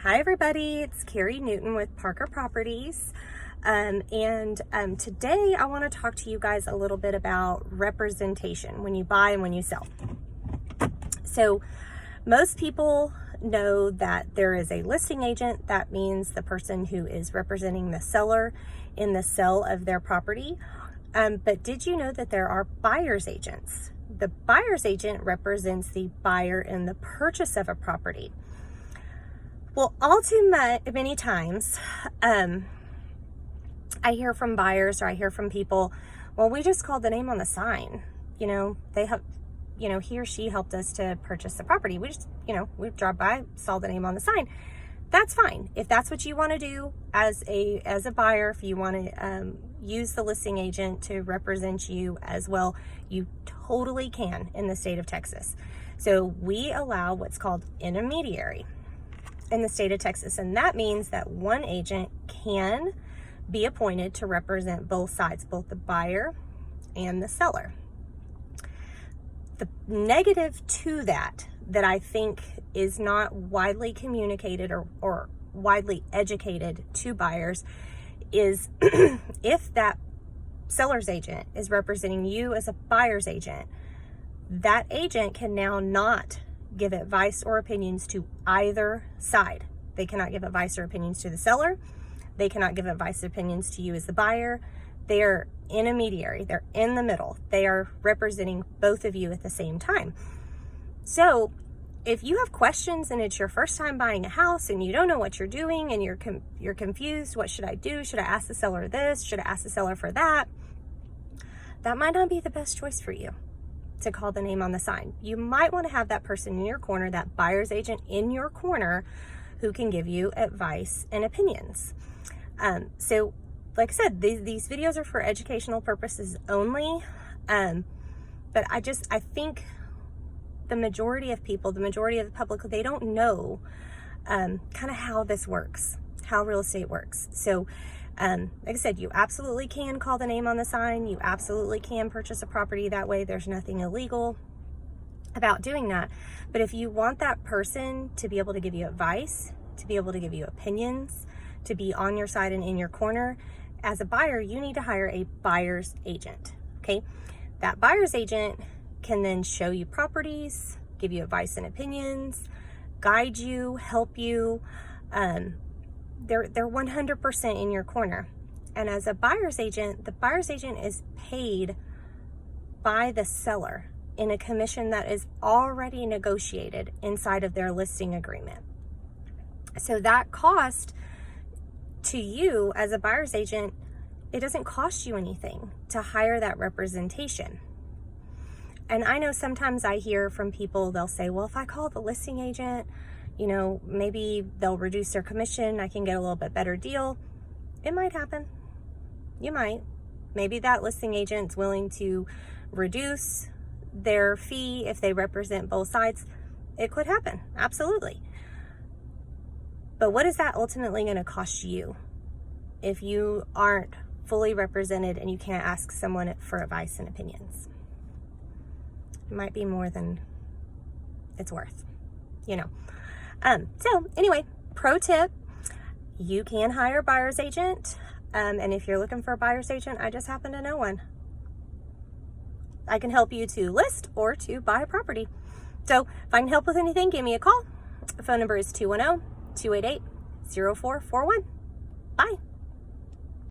Hi everybody, it's Carrie Newton with Parker Properties. Today I want to talk to you guys a little bit about representation when you buy and when you sell. So most people know that there is a listing agent. That means the person who is representing the seller in the sale of their property. But did you know that there are buyer's agents? The buyer's agent represents the buyer in the purchase of a property. Well, all too many times, I hear from buyers or I hear from people, well, we just called the name on the sign. They have, he or she helped us to purchase the property. We just, we dropped by, saw the name on the sign. That's fine. If that's what you want to do as a buyer, if you want to use the listing agent to represent you as well, you totally can in the state of Texas. So we allow what's called intermediary in the state of Texas, and that means that one agent can be appointed to represent both sides, both the buyer and the seller. The negative to that I think is not widely communicated or widely educated to buyers is if that seller's agent is representing you as a buyer's agent, that agent can now not give advice or opinions to either side. They cannot give advice or opinions to the seller. They cannot give advice or opinions to you as the buyer. They're intermediary. They're in the middle. They are representing both of you at the same time. So if you have questions and it's your first time buying a house and you don't know what you're doing and you're confused, what should I do? Should I ask the seller this? Should I ask the seller for that? That might not be the best choice for you to call the name on the sign. You might want to have that person in your corner, that buyer's agent in your corner, who can give you advice and opinions. So like I said, these videos are for educational purposes only. But I think the majority of people, the majority of the public, they don't know kind of how this works, how real estate works. So like I said, you absolutely can call the name on the sign. You absolutely can purchase a property that way. There's nothing illegal about doing that. But if you want that person to be able to give you advice, to be able to give you opinions, to be on your side and in your corner, as a buyer, you need to hire a buyer's agent, okay? That buyer's agent can then show you properties, give you advice and opinions, guide you, help you. They're 100% in your corner. And as a buyer's agent, the buyer's agent is paid by the seller in a commission that is already negotiated inside of their listing agreement. So that cost to you as a buyer's agent, it doesn't cost you anything to hire that representation. And I know sometimes I hear from people, they'll say, well, if I call the listing agent, maybe they'll reduce their commission. I can get a little bit better deal. It might happen. You might. Maybe that listing agent's willing to reduce their fee if they represent both sides. It could happen. Absolutely. But what is that ultimately going to cost you if you aren't fully represented and you can't ask someone for advice and opinions? It might be more than it's worth, So anyway, pro tip, you can hire a buyer's agent. And if you're looking for a buyer's agent, I just happen to know one. I can help you to list or to buy a property. So if I can help with anything, give me a call. The phone number is 210-288-0441.